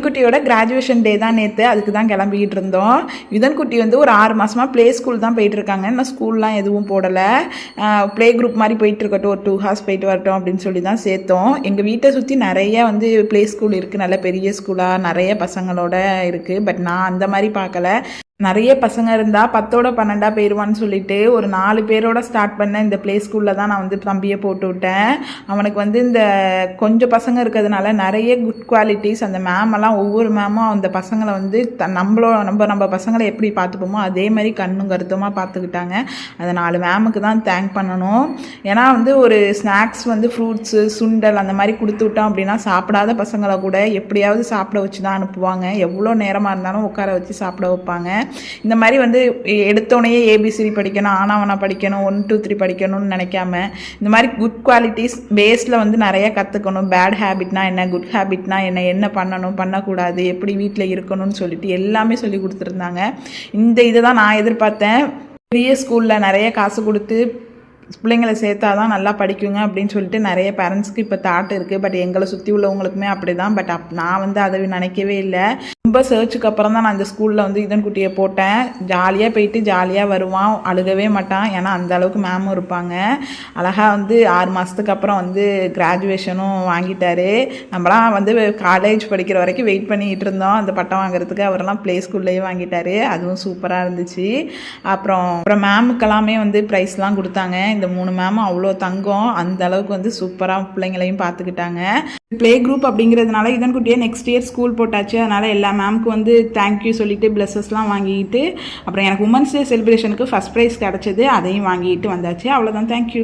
குட்டியோட கிராஜுவேஷன் டே தான் நேற்று, அதுக்கு தான் கிளம்பிக்கிட்டு இருந்தோம். யுதன் குட்டி வந்து ஒரு 6 மாதமாக ப்ளே ஸ்கூல் தான் போயிட்டுருக்காங்க. இன்னும் ஸ்கூல்லாம் எதுவும் போடலை. ப்ளே குரூப் மாதிரி போயிட்டு இருக்கட்டும், ஒரு 2 ஹார்ஸ் போயிட்டு வரட்டும் அப்படின்னு சொல்லி தான் சேர்த்தோம். எங்கள் வீட்டை சுற்றி நிறைய வந்து ப்ளே ஸ்கூல் இருக்குது, நல்ல பெரிய ஸ்கூலாக நிறைய பசங்களோட இருக்குது. பட் நான் அந்த மாதிரி பார்க்கல. நிறைய பசங்க இருந்தால் 10ஓட 12 போயிடுவான்னு சொல்லிட்டு ஒரு 4 பேரோட ஸ்டார்ட் பண்ண இந்த ப்ளே ஸ்கூலில் தான் நான் வந்து தம்பியை போட்டு விட்டேன். அவனுக்கு வந்து இந்த கொஞ்சம் பசங்க இருக்கிறதுனால நிறைய குட் குவாலிட்டிஸ். அந்த மேமெல்லாம் ஒவ்வொரு மேமும் அந்த பசங்களை வந்து நம்ம பசங்களை எப்படி பார்த்துப்போமோ அதே மாதிரி கண்ணும் கருத்துமாக பார்த்துக்கிட்டாங்க. அந்த 4 மேமுக்கு தான் தேங்க் பண்ணணும். ஏன்னா வந்து ஒரு ஸ்நாக்ஸ் வந்து ஃப்ரூட்ஸு, சுண்டல் அந்த மாதிரி கொடுத்து விட்டோம் அப்படின்னா சாப்பிடாத பசங்களை கூட எப்படியாவது சாப்பிட வச்சு தான் அனுப்புவாங்க. எவ்வளோ நேரமாக இருந்தாலும் உட்கார வச்சு சாப்பிட வைப்பாங்க. இந்த மாதிரி வந்து எடுத்தோடனே ஏபிசிடி படிக்கணும், ஆனாவனா படிக்கணும், 1 2 3 படிக்கணும்னு நினைக்காம இந்த மாதிரி குட் குவாலிட்டிஸ் பேஸில் வந்து நிறைய கற்றுக்கணும். பேட் ஹேபிட்னா என்ன, குட் ஹேபிட்னா என்ன பண்ணணும், பண்ணக்கூடாது, எப்படி வீட்டில் இருக்கணும்னு சொல்லிட்டு எல்லாமே சொல்லி கொடுத்துருந்தாங்க. இந்த இதை தான் நான் எதிர்பார்த்தேன். பெரிய ஸ்கூலில் நிறைய காசு கொடுத்து பிள்ளைங்களை சேர்த்தா தான் நல்லா படிக்குங்க அப்படின்னு சொல்லிட்டு நிறைய பேரண்ட்ஸ்க்கு இப்போ தாட் இருக்குது. பட் எங்களை சுற்றி உள்ளவங்களுக்குமே அப்படி தான். பட் நான் வந்து அதை நினைக்கவே இல்லை. ரொம்ப சர்ச்சுக்கு அப்புறம் தான் நான் இந்த ஸ்கூலில் வந்து யுதன் குட்டியை போட்டேன். ஜாலியாக போயிட்டு ஜாலியாக வருவான், அழுகவே மாட்டான். ஏன்னா அந்த அளவுக்கு மேமும் இருப்பாங்க. அழகாக வந்து 6 மாதத்துக்கு அப்புறம் வந்து கிராஜுவேஷனும் வாங்கிட்டாரு. நம்மளாம் வந்து காலேஜ் படிக்கிற வரைக்கும் வெயிட் பண்ணிக்கிட்டு இருந்தோம் அந்த பட்டம் வாங்குறதுக்கு. அவரெல்லாம் ப்ளே ஸ்கூல்லேயே வாங்கிட்டாரு. அதுவும் சூப்பராக இருந்துச்சு. அப்புறம் மேமுக்கெல்லாமே வந்து ப்ரைஸ்லாம் கொடுத்தாங்க. இந்த 3 மேமும் அவ்வளோ தங்கம். அந்த அளவுக்கு வந்து சூப்பராக பிள்ளைங்களையும் பார்த்துக்கிட்டாங்க. ப்ளே குரூப் அப்படிங்கிறதுனால யுதன் குட்டியை நெக்ஸ்ட் இயர் ஸ்கூல் போட்டாச்சு. அதனால் எல்லா மேம்க்கு வந்து தேங்க்யூ சொல்லிட்டு பிளஸஸ்லாம் வாங்கிட்டு, அப்புறம் எனக்கு உமன்ஸ் டே செலிப்ரேஷனுக்கு ஃபஸ்ட் ப்ரைஸ் கிடச்சிது, அதையும் வாங்கிட்டு வந்தாச்சு. அவ்வளோதான். தேங்க்யூ.